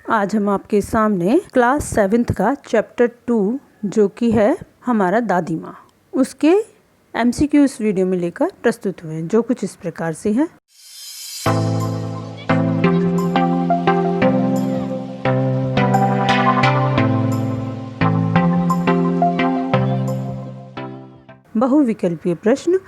आज हम आपके सामने क्लास 7th का चैप्टर 2 जो कि है हमारा दादी माँ, उसके MCQ इस वीडियो में लेकर प्रस्तुत हुए हैं, जो कुछ इस प्रकार से हैं। बहुविकल्पीय प्रश्न।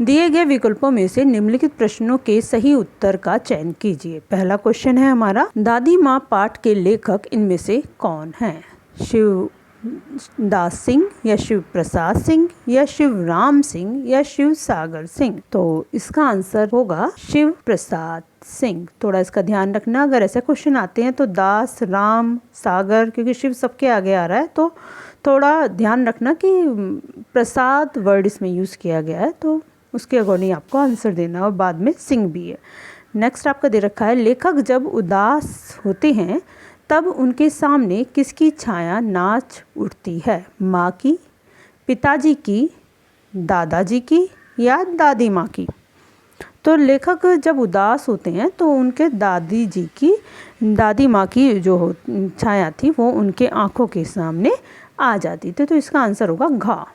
दिए गए विकल्पों में से निम्नलिखित प्रश्नों के सही उत्तर का चयन कीजिए। पहला क्वेश्चन है हमारा, दादी माँ पाठ के लेखक इनमें से कौन हैं? शिवदास सिंह या शिव प्रसाद सिंह या शिवराम सिंह या शिव सागर सिंह? तो इसका आंसर होगा शिव प्रसाद सिंह। थोड़ा इसका ध्यान रखना, अगर ऐसे क्वेश्चन आते हैं तो दास, राम, सागर, क्योंकि शिव सबके आगे आ रहा है तो थोड़ा ध्यान रखना कि प्रसाद वर्ड इसमें यूज़ किया गया है, तो उसके अकॉर्डिंग आपको आंसर देना, और बाद में सिंह भी है। नेक्स्ट आपका दे रखा है, लेखक जब उदास होते हैं तब उनके सामने किसकी छाया नाच उठती है? माँ की, पिताजी की, दादाजी की या दादी माँ की? तो लेखक जब उदास होते हैं तो उनके दादी माँ की जो छाया थी वो उनके आँखों के सामने आ जाती थी, तो इसका आंसर होगा घा।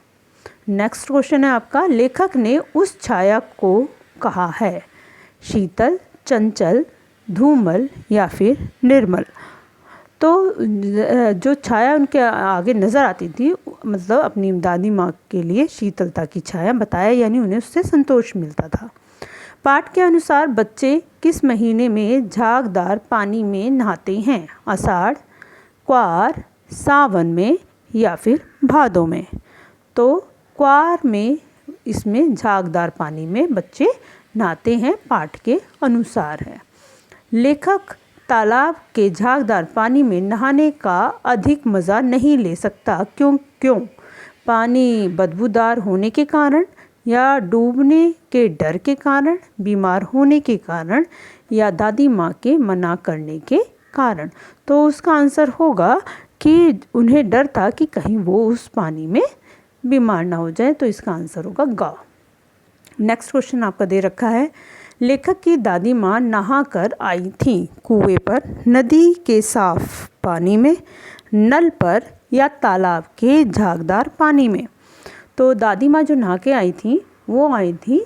नेक्स्ट क्वेश्चन है आपका, लेखक ने उस छाया को कहा है शीतल, चंचल, धूमल या फिर निर्मल? तो जो छाया उनके आगे नज़र आती थी, मतलब अपनी दादी माँ के लिए शीतलता की छाया बताया, यानी उन्हें उससे संतोष मिलता था। पाठ के अनुसार बच्चे किस महीने में झागदार पानी में नहाते हैं? आषाढ़, क्वार, सावन में या फिर भादों में? तो क्वार में इसमें झागदार पानी में बच्चे नहाते हैं, पाठ के अनुसार है। लेखक तालाब के झागदार पानी में नहाने का अधिक मज़ा नहीं ले सकता, क्यों? पानी बदबूदार होने के कारण, या डूबने के डर के कारण, बीमार होने के कारण, या दादी माँ के मना करने के कारण? तो उसका आंसर होगा कि उन्हें डर था कि कहीं वो उस पानी में बीमार ना हो जाए, तो इसका आंसर होगा गा। नेक्स्ट क्वेश्चन आपका दे रखा है, लेखक की दादी माँ नहा कर आई थी कुएं पर, नदी के साफ पानी में, नल पर या तालाब के झागदार पानी में? तो दादी माँ जो नहा के आई थी वो आई थी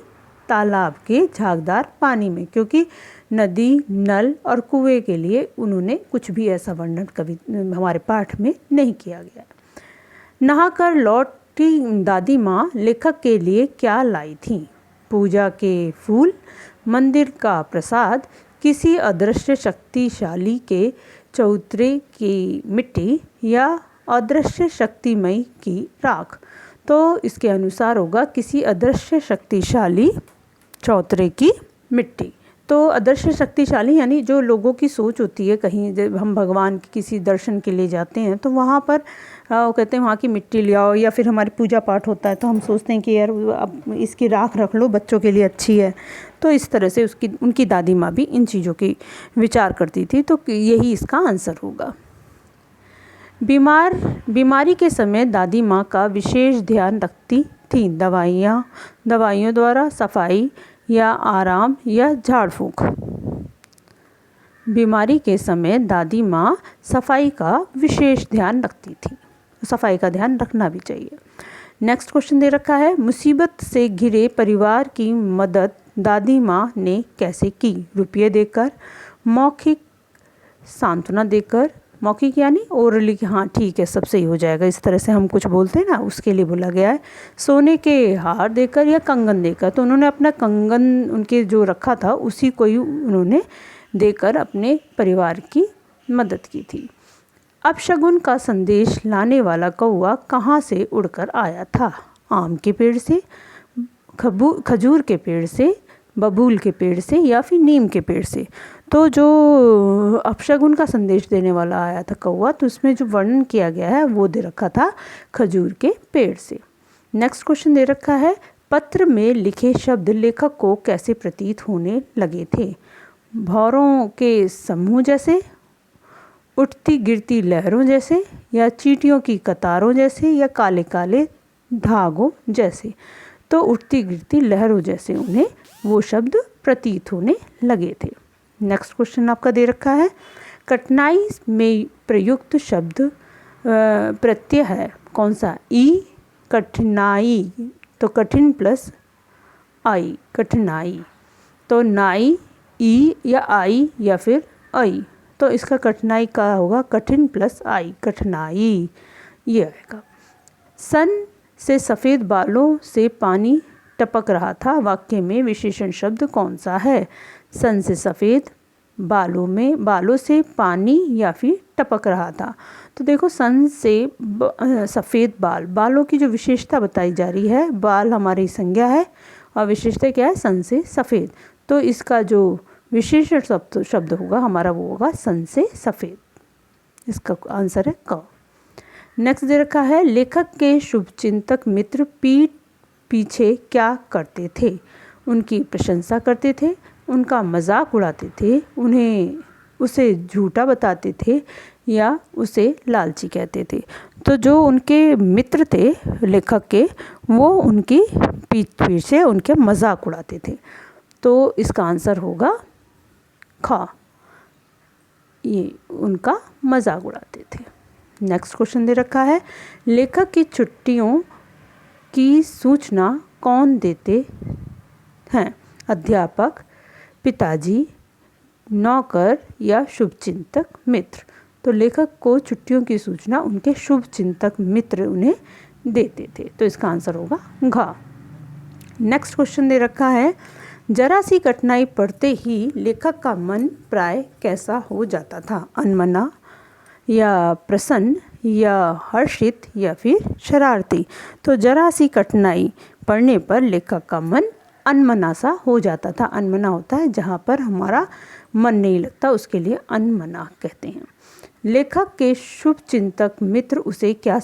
तालाब के झागदार पानी में, क्योंकि नदी, नल और कुएं के लिए उन्होंने कुछ भी ऐसा वर्णन कभी हमारे पाठ में नहीं किया गया। नहाकर लौटी दादी माँ लेखक के लिए क्या लाई थी? पूजा के फूल, मंदिर का प्रसाद, किसी अदृश्य शक्तिशाली के चौतरे की मिट्टी या अदृश्य शक्तिमयी की राख? तो इसके अनुसार होगा किसी अदृश्य शक्तिशाली चौतरे की मिट्टी। तो अदृश्य शक्तिशाली यानी जो लोगों की सोच होती है, कहीं जब हम भगवान के किसी दर्शन के लिए जाते हैं तो वहाँ पर वो कहते हैं वहाँ की मिट्टी ले आओ, या फिर हमारी पूजा पाठ होता है तो हम सोचते हैं कि यार अब इसकी राख रख लो, बच्चों के लिए अच्छी है। तो इस तरह से उनकी दादी माँ भी इन चीज़ों की विचार करती थी, तो यही इसका आंसर होगा। बीमारी के समय दादी माँ का विशेष ध्यान रखती थी? दवाइयों द्वारा, सफाई या आराम या झाड़ फूँक? बीमारी के समय दादी माँ सफाई का विशेष ध्यान रखती थी, सफाई का ध्यान रखना भी चाहिए। नेक्स्ट क्वेश्चन दे रखा है, मुसीबत से घिरे परिवार की मदद दादी माँ ने कैसे की? रुपये देकर, मौखिक सांत्वना देकर, मौखिक यानी ओरली, हाँ ठीक है सब सही हो जाएगा, इस तरह से हम कुछ बोलते हैं ना, उसके लिए बोला गया है। सोने के हार देकर या कंगन देकर? तो उन्होंने अपना कंगन उनके जो रखा था उसी को ही उन्होंने देकर अपने परिवार की मदद की थी। अपशगुन का संदेश लाने वाला कौवा कहाँ से उड़कर आया था? आम के पेड़ से, खजूर के पेड़ से, बबूल के पेड़ से या फिर नीम के पेड़ से? तो जो अपशगुन का संदेश देने वाला आया था कौवा, तो उसमें जो वर्णन किया गया है वो दे रखा था खजूर के पेड़ से। नेक्स्ट क्वेश्चन दे रखा है, पत्र में लिखे शब्द लेखक को कैसे प्रतीत होने लगे थे? भौरों के समूह जैसे, उठती गिरती लहरों जैसे, या चींटियों की कतारों जैसे, या काले काले धागों जैसे? तो उठती गिरती लहरों जैसे उन्हें वो शब्द प्रतीत होने लगे थे। नेक्स्ट क्वेश्चन आपका दे रखा है, कठिनाई में प्रयुक्त शब्द प्रत्यय है कौन सा? ई, कठिनाई, तो कठिन प्लस आई, कठिनाई। तो नाई, ई या आई या फिर आई, तो इसका कठिनाई का होगा कठिन प्लस आई, कठिनाई, ये आएगा। सन से सफ़ेद बालों से पानी टपक रहा था, वाक्य में विशेषण शब्द कौन सा है? सन से सफ़ेद बालों से पानी या फिर टपक रहा था। तो देखो सन से सफ़ेद बालों की जो विशेषता बताई जा रही है, बाल हमारी संज्ञा है और विशेषता क्या है? सन से सफ़ेद। तो इसका जो विशेषण शब्द होगा हमारा वो होगा सन से सफ़ेद। इसका आंसर है क। नेक्स्ट दे रखा है, लेखक के शुभचिंतक मित्र पीठ पीछे क्या करते थे? उनकी प्रशंसा करते थे, उनका मजाक उड़ाते थे, उसे झूठा बताते थे या उसे लालची कहते थे। तो जो उनके मित्र थे लेखक के, वो उनकी पीठ से उनके मजाक उड़ाते थे। तो इसका आंसर होगा ख, ये उनका मजाक उड़ाते थे। नेक्स्ट क्वेश्चन दे रखा है, लेखक की छुट्टियों की सूचना कौन देते हैं? अध्यापक, पिताजी, नौकर या शुभचिंतक मित्र? तो लेखक को छुट्टियों की सूचना उनके शुभचिंतक मित्र उन्हें देते थे। तो इसका आंसर होगा घ। नेक्स्ट क्वेश्चन दे रखा है, जरा सी कठिनाई पड़ते ही लेखक का मन प्राय कैसा हो जाता था? अनमना या प्रसन्न या हर्षित या फिर शरारती? तो जरा सी कठिनाई पड़ने पर लेखक का मन अनमना सा हो जाता था। अनमना होता है जहाँ पर हमारा मन नहीं लगता, उसके लिए अनमना कहते हैं। लेखक के शुभचिंतक मित्र उसे क्या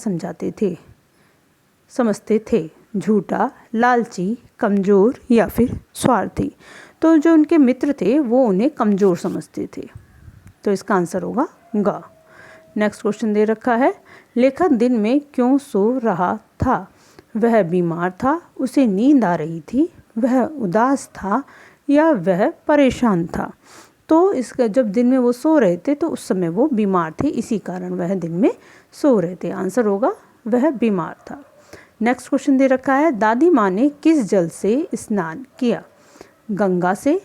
समझते थे? झूठा, लालची, कमज़ोर या फिर स्वार्थी? तो जो उनके मित्र थे वो उन्हें कमज़ोर समझते थे। तो इसका आंसर होगा ग। नेक्स्ट क्वेश्चन दे रखा है, लेखक दिन में क्यों सो रहा था? वह बीमार था, उसे नींद आ रही थी, वह उदास था या वह परेशान था? तो इसका जब दिन में वो सो रहे थे तो उस समय वो बीमार थे, इसी कारण वह दिन में सो रहे थे। आंसर होगा वह बीमार था। नेक्स्ट क्वेश्चन दे रखा है, दादी माँ ने किस जल से स्नान किया? गंगा से,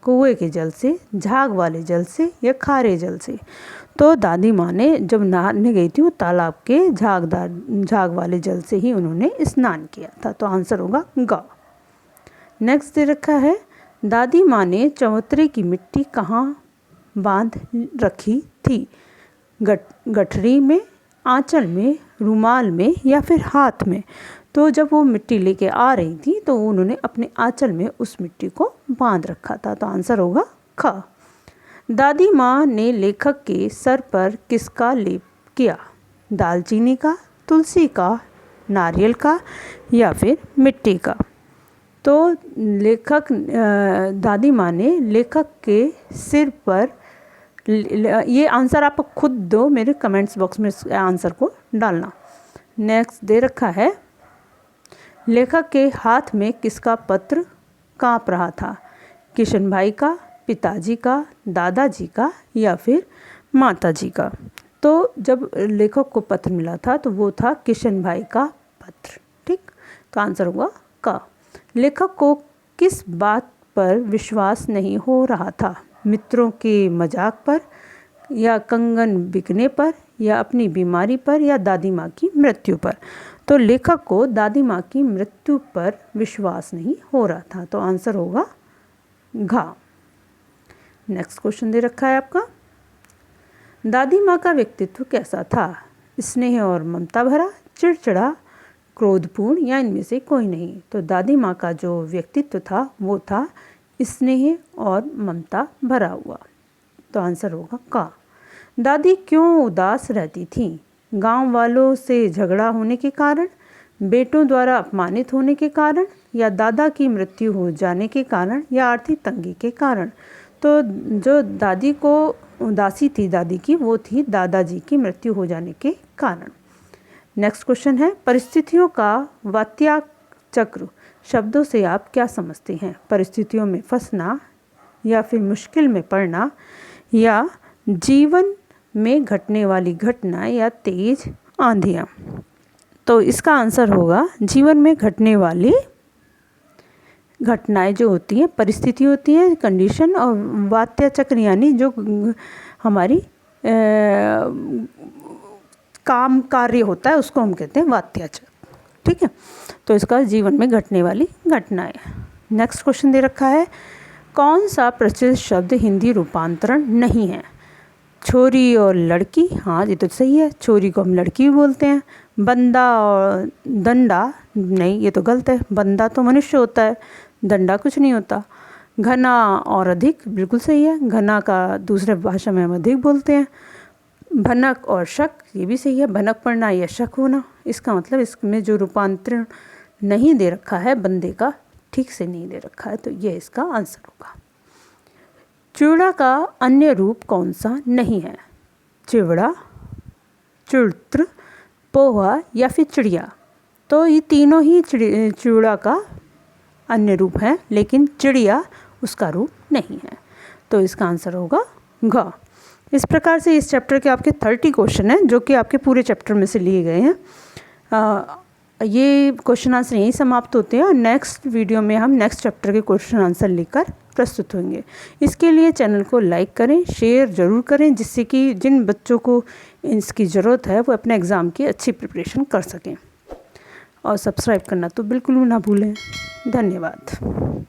कुएं के जल से, झाग वाले जल से या खारे जल से? तो दादी माँ ने जब नहाने गई थी वो तालाब के झाग वाले जल से ही उन्होंने स्नान किया था। तो आंसर होगा ग। नेक्स्ट दे रखा है, दादी माँ ने चौतरे की मिट्टी कहाँ बांध रखी थी? गठरी में, आंचल में, रुमाल में या फिर हाथ में? तो जब वो मिट्टी लेके आ रही थी तो उन्होंने अपने आंचल में उस मिट्टी को बांध रखा था। तो आंसर होगा ख। दादी माँ ने लेखक के सर पर किसका लेप किया? दालचीनी का, तुलसी का, नारियल का या फिर मिट्टी का? तो दादी माँ ने लेखक के सिर पर, ये आंसर आप खुद दो, मेरे कमेंट्स बॉक्स में आंसर को डालना। नेक्स्ट दे रखा है, लेखक के हाथ में किसका पत्र काँप रहा था? किशन भाई का, पिताजी का, दादाजी का या फिर माताजी का? तो जब लेखक को पत्र मिला था तो वो था किशन भाई का पत्र। ठीक, तो आंसर होगा क। लेखक को किस बात पर विश्वास नहीं हो रहा था? मित्रों के मजाक पर या कंगन बिकने पर या अपनी बीमारी पर या दादी माँ की मृत्यु पर? तो लेखक को दादी माँ की मृत्यु पर विश्वास नहीं हो रहा था। तो आंसर होगा घ। नेक्स्ट क्वेश्चन दे रखा है आपका, दादी माँ का व्यक्तित्व कैसा था? स्नेह और ममता भरा, चिड़चिड़ा, क्रोधपूर्ण या इनमें से कोई नहीं? तो दादी माँ का जो व्यक्तित्व था वो था स्नेह और ममता भरा हुआ। तो आंसर होगा क। दादी क्यों उदास रहती थीं? गांव वालों से झगड़ा होने के कारण, बेटों द्वारा अपमानित होने के कारण या दादा की मृत्यु हो जाने के कारण या आर्थिक तंगी के कारण? तो जो दादी को उदासी थी दादी की, वो थी दादाजी की मृत्यु हो जाने के कारण। नेक्स्ट क्वेश्चन है, परिस्थितियों का वात्या चक्र शब्दों से आप क्या समझते हैं? परिस्थितियों में फंसना या फिर मुश्किल में पड़ना या जीवन में घटने वाली घटना या तेज आंधियाँ। तो इसका आंसर होगा जीवन में घटने वाली घटनाएं जो होती हैं, परिस्थिति होती है, कंडीशन, और वात्या चक्र यानी जो हमारी काम कार्य होता है उसको हम कहते हैं वात्या चक्र। ठीक है, तो इसका जीवन में घटने वाली घटनाएं। नेक्स्ट क्वेश्चन दे रखा है, कौन सा प्रचलित शब्द हिंदी रूपांतरण नहीं है? छोरी और लड़की, हाँ ये तो सही है, छोरी को हम लड़की भी बोलते हैं। बंदा और दंडा, नहीं ये तो गलत है, बंदा तो मनुष्य होता है, दंडा कुछ नहीं होता। घना और अधिक, बिल्कुल सही है, घना का दूसरे भाषा में हम अधिक बोलते हैं। भनक और शक, ये भी सही है, भनक पड़ना या शक होना। इसका मतलब इसमें जो रूपांतरण नहीं दे रखा है बंदे का, ठीक से नहीं दे रखा है, तो ये इसका आंसर होगा। चिवड़ा का अन्य रूप कौन सा नहीं है? चिवड़ा, चुड़त्र, पोहा या फिर चिड़िया। तो ये तीनों ही चिवड़ा का अन्य रूप है, लेकिन चिड़िया उसका रूप नहीं है, तो इसका आंसर होगा घ। इस प्रकार से इस चैप्टर के आपके 30 क्वेश्चन हैं जो कि आपके पूरे चैप्टर में से लिए गए हैं। ये क्वेश्चन आंसर यहीं समाप्त होते हैं और नेक्स्ट वीडियो में हम नेक्स्ट चैप्टर के क्वेश्चन आंसर लेकर प्रस्तुत होंगे। इसके लिए चैनल को लाइक करें, शेयर ज़रूर करें, जिससे कि जिन बच्चों को इसकी ज़रूरत है वो अपने एग्ज़ाम की अच्छी प्रिपरेशन कर सकें। और सब्सक्राइब करना तो बिल्कुल भी ना भूलें। धन्यवाद।